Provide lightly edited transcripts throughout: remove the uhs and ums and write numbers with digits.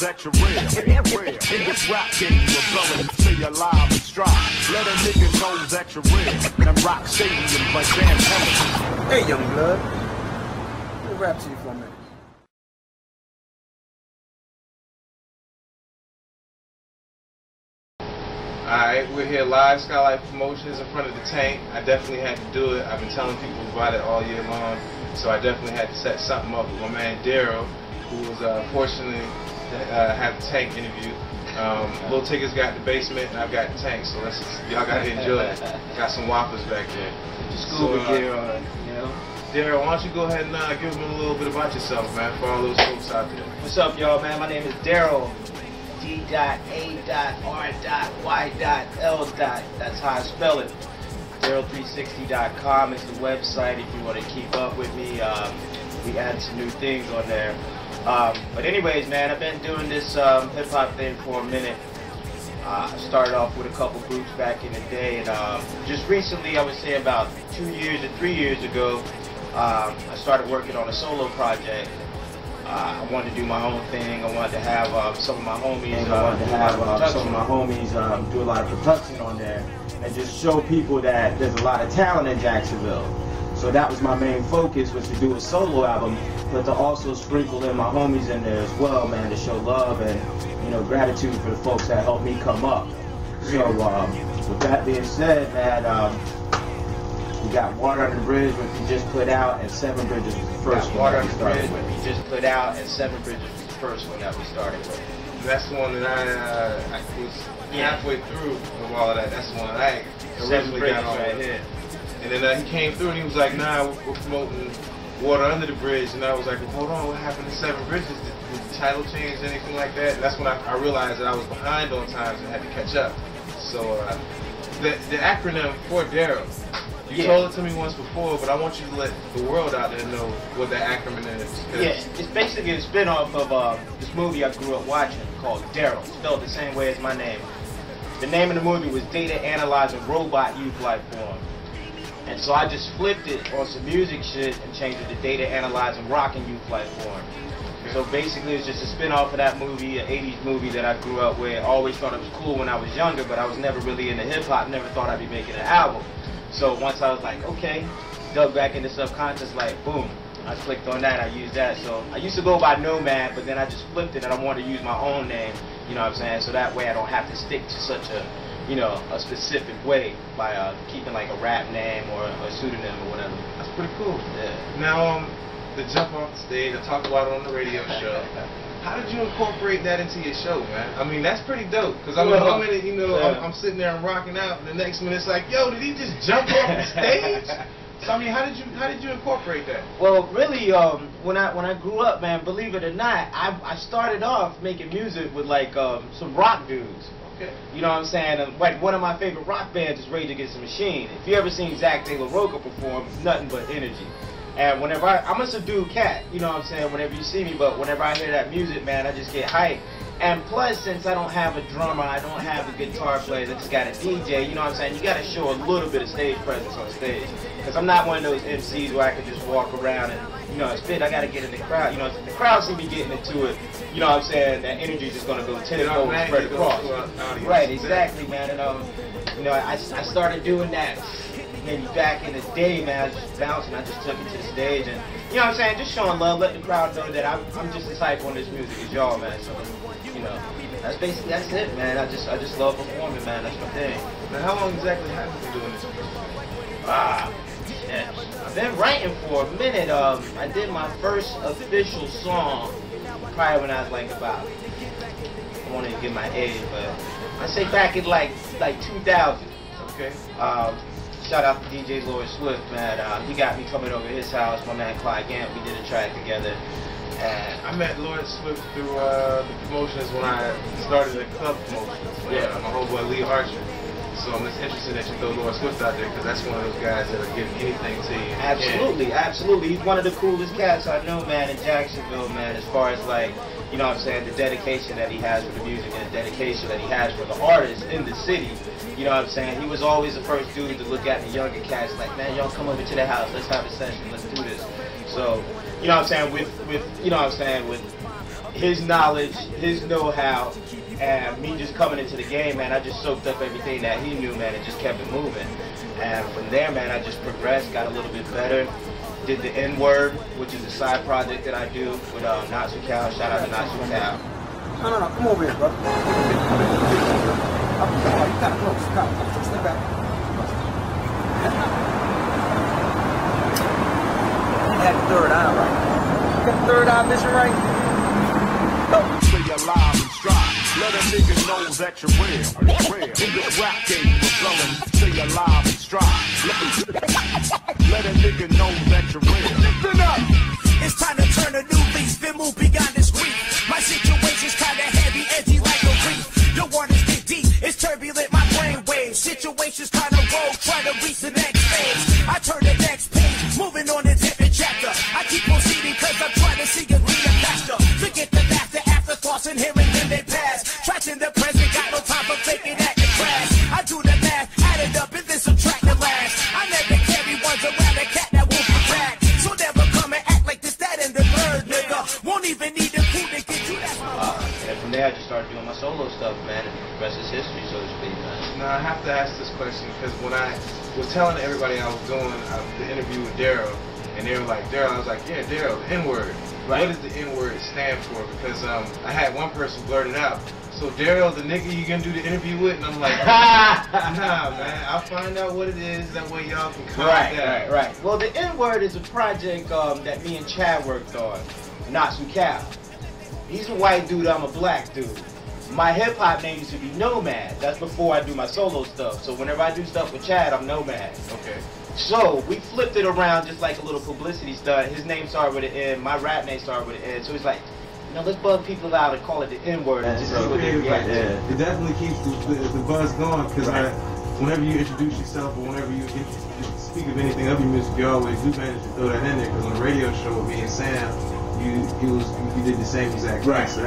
extra real. In this rap game, rebelling to your live and strive. Let a nigga know it's extra real. Them rock stadiums like Van Helen. Hey, young blood. Let me rap to you for a minute. Alright, we're here live, Skylight Promotions in front of the tank. I definitely had to do it. I've been telling people about it all year long, so I definitely had to set something up with my man D.A.R.Y.L, who was fortunate to have the tank interview. Little Ticket's got the basement and I've got the tank, so y'all gotta enjoy it. Got some waffles back there. Scuba gear on, you know. D.A.R.Y.L, why don't you go ahead and give them a little bit about yourself, man, for all those folks out there. What's up, y'all, man? My name is D.A.R.Y.L. D.A.R.Y.L. That's how I spell it. D.A.R.Y.L360.com is the website if you want to keep up with me. We add some new things on there. But anyways, man, I've been doing this hip-hop thing for a minute. I started off with a couple groups back in the day, and just recently, I would say about 2 years or 3 years ago, I started working on a solo project. I wanted to do my own thing. I wanted to have some of my homies. Do a lot of production on there, and just show people that there's a lot of talent in Jacksonville. So that was my main focus, was to do a solo album, but to also sprinkle in my homies in there as well, man, to show love and, you know, gratitude for the folks that helped me come up. So with that being said, man, we got Water Under the Bridge, which we just put out, and Seven Bridges was the first one. Water Under the Bridge, which we just put out, and Seven Bridges was the first one that we started with. That's the one that I was halfway through of all of that. That's the one that I originally got on right here. And then he came through and he was like, nah, we're promoting Water Under the Bridge. And I was like, well, hold on, what happened to Seven Bridges? Did the title change, anything like that? And that's when I realized that I was behind on times and had to catch up. So the acronym for D.A.R.Y.L, you told it to me once before, but I want you to let the world out there know what that acronym is. Yeah, it's basically a spin-off of this movie I grew up watching called D.A.R.Y.L, spelled the same way as my name. The name of the movie was Data Analyzing Robot Youth Life Form. And so I just flipped it on some music shit and changed it to Data Analyzing Rockin' Youth Life Form. So basically it's just a spin-off of that movie, an 80s movie that I grew up with. I always thought it was cool when I was younger, but I was never really into hip-hop, never thought I'd be making an album. So once I was like, okay, dug back into subconscious, like, boom, I clicked on that, I used that. So I used to go by Nomad, but then I just flipped it and I wanted to use my own name, you know what I'm saying? So that way I don't have to stick to such a, you know, a specific way by keeping like a rap name or a pseudonym or whatever. That's pretty cool. Yeah. Now, the jump off the stage, I talked about it on the radio show. How did you incorporate that into your show, man? I mean, that's pretty dope. Because I mean, how many, you know, I'm sitting there and rocking out, and the next minute it's like, yo, did he just jump off the stage? So I mean, how did you incorporate that? Well, really, when I grew up, man, believe it or not, I started off making music with like some rock dudes. Okay. You know what I'm saying? Like one of my favorite rock bands is Rage Against the Machine. If you ever seen Zach De La Rocha perform, it's nothing but energy. And whenever I'm a subdued cat, you know what I'm saying, whenever you see me, but whenever I hear that music, man, I just get hyped. And plus, since I don't have a drummer, I don't have a guitar player, I just got a DJ, you know what I'm saying, you got to show a little bit of stage presence on stage. Because I'm not one of those MCs where I can just walk around and, you know, spit. I got to get in the crowd. You know, the crowd see me getting into it, you know what I'm saying, that energy is just going to go tenfold spread across. Right, exactly, man. And, you know, I started doing that maybe back in the day, man. I was just bouncing. I just took it to the stage, and you know what I'm saying, just showing love, letting the crowd know that I'm just as hype on this music as y'all, man. So, you know, that's it, man. I just love performing, man. That's my thing. Now, how long exactly have you been doing this? Shit. I've been writing for a minute. I did my first official song probably when I was like about, I won't even give my age, but I say back in like 2000. Okay. Shout out to DJ Lloyd Swift, man. He got me coming over to his house. My man Clyde Gant, we did a track together. And I met Lloyd Swift through the promotions when I started the club promotions. Yeah. My homeboy Lee Archer. So I'm just interested that you throw Lloyd Swift out there, because that's one of those guys that'll give anything to you. Absolutely, absolutely. He's one of the coolest cats I know, man, in Jacksonville, man, as far as like, you know what I'm saying, the dedication that he has for the music and the dedication that he has for the artists in the city. You know what I'm saying? He was always the first dude to look at the younger cats like, man, y'all come over to the house, let's have a session, let's do this. So, you know what I'm saying, with you know what I'm saying, with his knowledge, his know-how, and me just coming into the game, man, I just soaked up everything that he knew, man, and just kept it moving. And from there, man, I just progressed, got a little bit better. Did the N-Word, which is a side project that I do with D.A.R.Y.L. Shout out to D.A.R.Y.L. No, come over here, bro. You got close. Step back. You had the third eye right. You got the third eye vision right. Stay alive and strive. Let a nigga know that you're real. In this rap game, you're blowing. Stay alive and strive. Let a nigga know that you're real. Listen up. It's time to turn a new leaf and move beyond this grief. My situation's kinda heavy, edgy like a reef. Your waters get deep, it's turbulent, my brain waves. Situation's kinda rogue, trying to reach the next phase. I turn the next page, moving on a different chapter. I keep proceeding cause I'm trying to see a greener pasture. Forget the laughter, afterthoughts, and hearing them they pass. Trapped in the present, got no time for faking at the crash. I do the math, add it up, and then subtract the last. I never carry ones around a cat that won't be back. So never come and act like this, that, and the third, nigga. Won't even need a coup to get you that. And from there, I just started doing my solo stuff, man, and the rest is history, so to speak, man. Now, I have to ask this question because when I was telling everybody I was doing the interview with D.A.R.Y.L, and they were like, D.A.R.Y.L, I was like, yeah, D.A.R.Y.L, the N-word. Right. What does the N-word stand for? Because I had one person blurt it out. So D.A.R.Y.L, the nigga you gonna do the interview with? And I'm like, nah, man, I'll find out what it is. That way y'all can calm down. Right. Well, the N-Word is a project that me and Chad worked on. D.A.R.Y.L. He's a white dude, I'm a black dude. My hip-hop name used to be Nomad. That's before I do my solo stuff. So whenever I do stuff with Chad, I'm Nomad. Okay. So we flipped it around just like a little publicity stunt. His name started with an N, my rap name started with an N. So he's like, you know, let's bug people out and call it the N-Word. It definitely keeps the buzz going because whenever you introduce yourself or whenever you speak of anything of your music, you always do manage to throw that in there. Because on the radio show with me and Sam, you did the same exact thing. So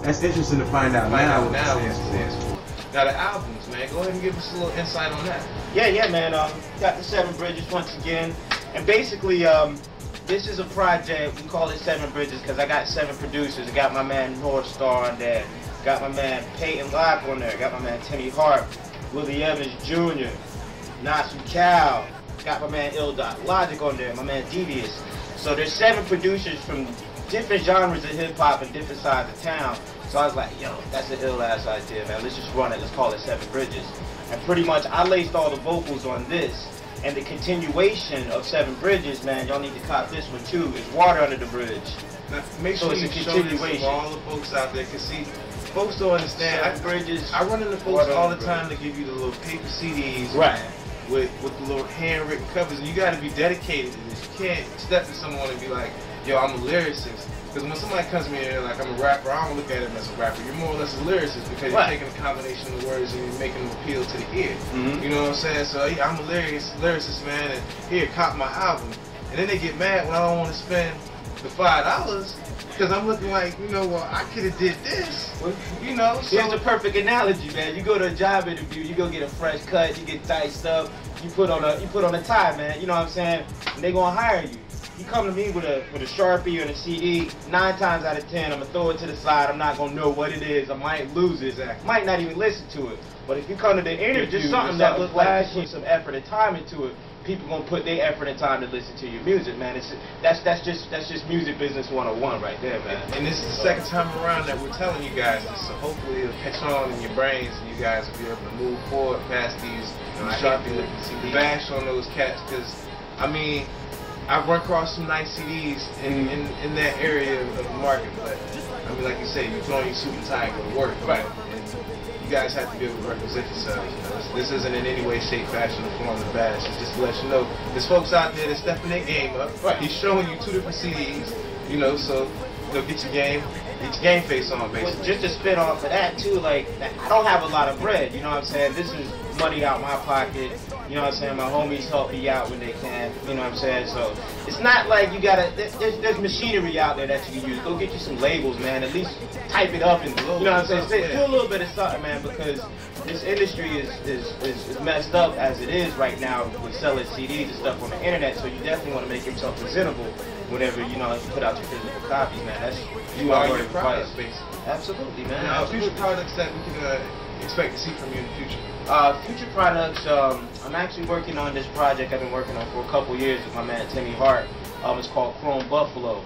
that's interesting to find out now. Now the albums, man. Go ahead and give us a little insight on that. Yeah, man. Got the 7 Bridges once again, and basically, this is a project. We call it 7 Bridges because I got 7 producers. I got my man North Star on there. Got my man Peyton Locke on there. Got my man Timmy Hart, Willie Evans Jr., D.A.R.Y.L. Got my man Logic on there. My man Devious. So there's 7 producers from different genres of hip hop and different sides of town. So I was like, yo, that's an ill-ass idea, man. Let's just run it. Let's call it 7 Bridges. And pretty much, I laced all the vocals on this. And the continuation of 7 Bridges, man, y'all need to cop this one too, is Water Under the Bridge. Now, make sure you show this to all the folks out there, because see, folks don't understand. I run into folks all the time to give you the little paper CDs. Right. With the little handwritten covers, and you got to be dedicated to this. You can't step to someone and be like, yo, I'm a lyricist. Because when somebody comes to me and they're like, I'm a rapper, I don't look at him as a rapper. You're more or less a lyricist because you're taking a combination of words and you're making them appeal to the ear. You know what I'm saying? So yeah, I'm a lyricist, man, and here, cop my album. And then they get mad when I don't want to spend the $5 because I'm looking like, you know, well, I could have did this. You know, so here's a perfect analogy, man. You go to a job interview, you go get a fresh cut, you get diced up, you put on a tie, man. You know what I'm saying? And they gonna hire you. You come to me with a Sharpie or a CD, 9 times out of 10, I'm gonna throw it to the side. I'm not gonna know what it is. I might lose it. Might not even listen to it. But if you come to the interview, just something that looks like you put some effort and time into it, people gonna put their effort and time to listen to your music, man. That's just music business 101 right there, man. And this is the second time around that we're telling you guys this, so hopefully it'll catch on in your brains and you guys will be able to move forward past these Sharpie looking CDs. Bash on those cats, because I mean, I've run across some nice CDs in that area of the market, but I mean, like you say, you throw on your suit and tie and go to work, right? And you guys have to be able to represent yourselves. You know? This isn't in any way, shape, fashion, or form of bash. It's just to let you know there's folks out there that's stepping their game up. Right. He's showing you 2 different CDs, you know, so get your game face on, basically. Well, just to spin off of that too, like I don't have a lot of bread, you know what I'm saying? This is money out my pocket. You know what I'm saying? My homies help me out when they can. You know what I'm saying? So it's not like you gotta. There's machinery out there that you can use. Go get you some labels, man. At least type it up and you know what I'm saying. Do a little bit of something, man, because this industry is messed up as it is right now with selling CDs and stuff on the internet. So you definitely want to make yourself presentable whenever you put out your physical copies, man. That's you are your products, basically. Absolutely, man. Now, future products that we can expect to see from you in the future. Future products, I'm actually working on this project I've been working on for a couple years with my man Timmy Hart. It's called Chrome Buffalo.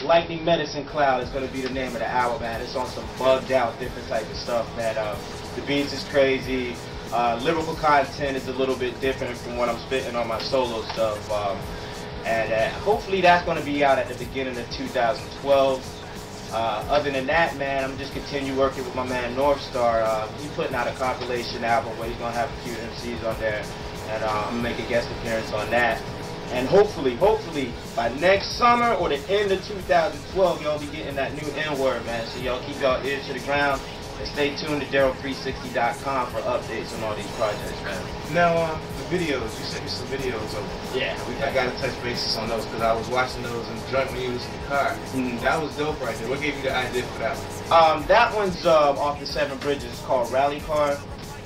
Lightning Medicine Cloud is going to be the name of the album, man. It's on some bugged out, different type of stuff, man. The beats is crazy. Lyrical content is a little bit different from what I'm spitting on my solo stuff. And hopefully that's going to be out at the beginning of 2012. Other than that, man, I'm just continue working with my man North Star. He's putting out a compilation album where he's going to have a few MCs on there. And I'm going to make a guest appearance on that. And hopefully, by next summer or the end of 2012, y'all be getting that new N-word, man. So y'all keep y'all ears to the ground and stay tuned to D.A.R.Y.L360.com for updates on all these projects, man. Now, the videos, you sent me some videos of them. Yeah. I got to touch bases on those because I was watching those in the joint when you was in the car. That was dope right there. What gave you the idea for that one? That one's off the 7 Bridges. It's called Rally Car.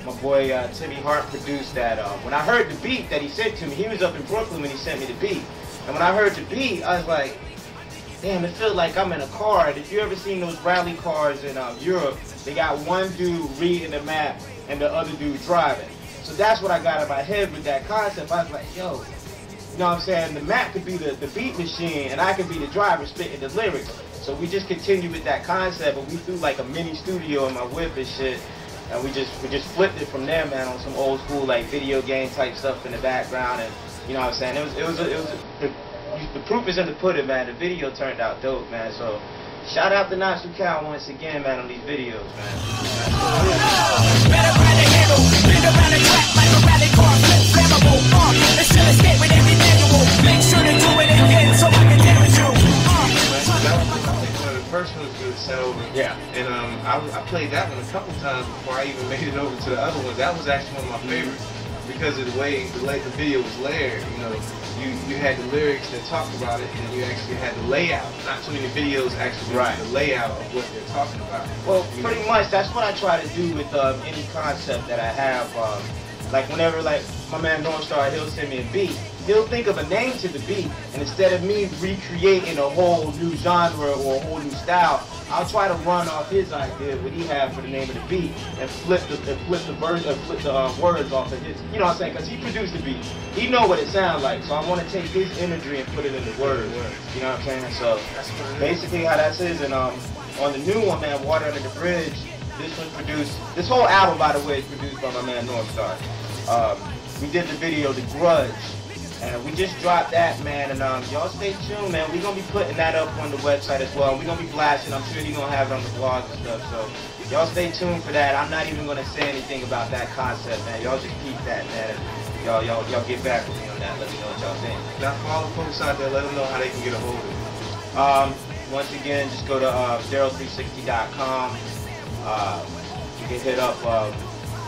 My boy Timmy Hart produced that. When I heard the beat that he sent to me, he was up in Brooklyn when he sent me the beat. And when I heard the beat, I was like, damn, it feels like I'm in a car. And if you ever seen those rally cars in Europe, they got one dude reading the map and the other dude driving. So that's what I got in my head with that concept. I was like, yo, you know what I'm saying? The map could be the beat machine and I could be the driver spitting the lyrics. So we just continued with that concept, and we threw like a mini studio in my whip and shit. And we just flipped it from there, man, on some old school like video game type stuff in the background, and you know what I'm saying. The proof is in the pudding, man. The video turned out dope, man. So shout out to Natsu Cal once again, man, on these videos, man. Better ride the handle, spin around the track like a rally car, flip flammable, and still escape with every manual. Make sure to do it again so I can damage you. That was one of the first ones you sent over. Yeah. And I played that one a couple times before I even made it over to the other ones. That was actually one of my favorites because of the way the video was layered. You know, you had the lyrics that talked about it, and you actually had the layout. Not too many videos actually do the layout of what they're talking about. Well, pretty much that's what I try to do with any concept that I have. Like whenever like my man North Star, he'll send me a beat. He'll think of a name to the beat, and instead of me recreating a whole new genre or a whole new style, I'll try to run off his idea, what he had for the name of the beat, and flip the words off of his. You know what I'm saying? Because he produced the beat, he know what it sounds like. So I want to take his imagery and put it in the words. You know what I'm saying? So that's basically how that is. And on the new one, man, Water Under the Bridge, this one's produced. This whole album, by the way, is produced by my man North Star. We did the video, The Grudge. And we just dropped that, man, and y'all stay tuned, man. We're going to be putting that up on the website as well. We're going to be blasting. I'm sure you're going to have it on the blog and stuff, so y'all stay tuned for that. I'm not even going to say anything about that concept, man. Y'all just keep that, man. Y'all get back with me on that. Let me know what y'all think. Now, for all the folks out there, let them know how they can get a hold of it. Once again, just go to D.A.R.Y.L360.com. You can hit up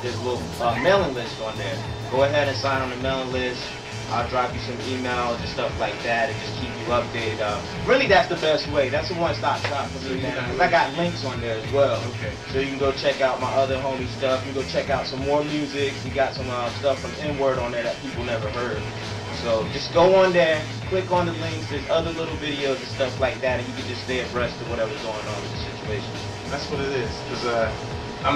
this little mailing list on there. Go ahead and sign on the mailing list. I'll drop you some emails and stuff like that and just keep you updated. Really, that's the best way. That's a one-stop shop for me, man. Because I got links on there as well. Okay. So you can go check out my other homie stuff. You can go check out some more music. We got some stuff from N-word on there that people never heard. So just go on there, click on the links. There's other little videos and stuff like that, and you can just stay abreast of whatever's going on with the situation. That's what it is. Because I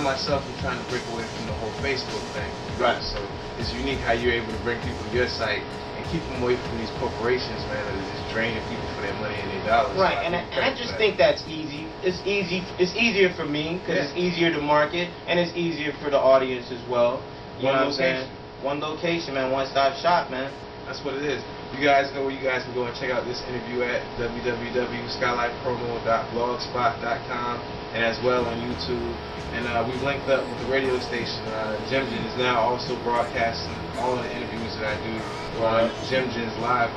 myself am trying to break away from the whole Facebook thing. Right. So it's unique how you're able to bring people to your site and keep them away from these corporations, man, that are just draining people for their money and their dollars. Right, and I just think that's easy. It's easier for me because it's easier to market, and it's easier for the audience as well. You know what I'm saying? One location, man, one-stop shop, man. That's what it is. You guys know where you guys can go and check out this interview at www.skylightpromo.blogspot.com and as well on YouTube. And we've linked up with the radio station. Jimjin is now also broadcasting all of the interviews that I do on Jimjin's live,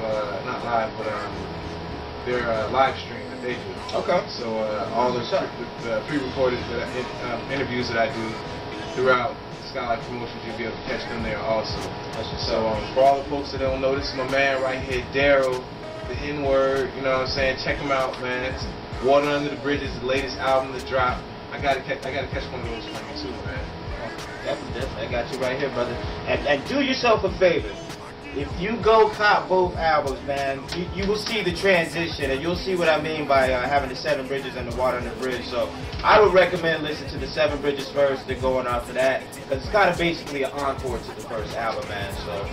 not live, but their live stream that they do. Okay. So all the pre-recorded interviews that I do throughout Skylight Promotions, you'll be able to catch them there also. So for all the folks that don't know, this is my man right here, D.A.R.Y.L, the N-word, you know what I'm saying? Check him out, man. It's Water Under the Bridge is the latest album to drop. I gotta catch one of those for you too, man. Definitely, I got you right here, brother. And do yourself a favor. If you go cop both albums, man, you will see the transition, and you'll see what I mean by having the 7 Bridges and the Water on the Bridge. So I would recommend listening to the 7 Bridges first, then going off of that, because it's kind of basically an encore to the first album, man. So,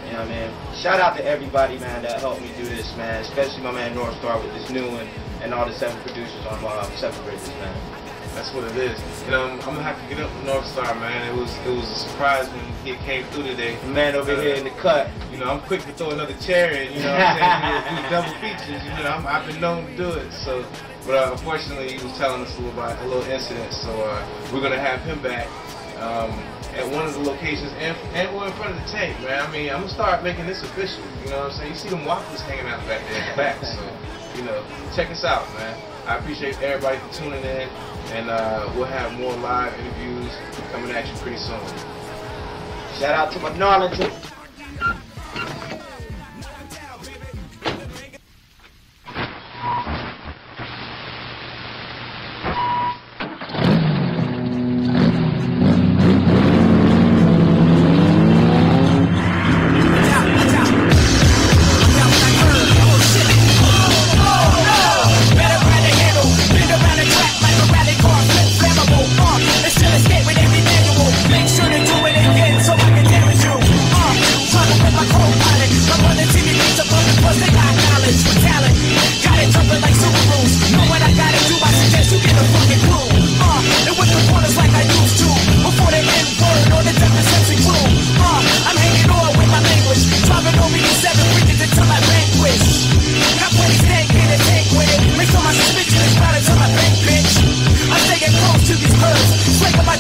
you know what I mean? Shout out to everybody, man, that helped me do this, man, especially my man North Star with this new one, and all the 7 producers on 7 Bridges, man. That's what it is. You know, I'm gonna have to get up with North Star, man. It was a surprise when he came through today. The man over here in the cut. You know, I'm quick to throw another chair in. You know what I'm saying? Do double features. You know, I've been known to do it. So, but unfortunately, he was telling us about a little incident. So we're gonna have him back at one of the locations, and we're in front of the tank, man. I mean, I'm gonna start making this official. You know what I'm saying? You see them waffles hanging out back there in the back. So, you know, check us out, man. I appreciate everybody for tuning in. And we'll have more live interviews coming at you pretty soon. Shout out to my Darlington. To these birds, flake of my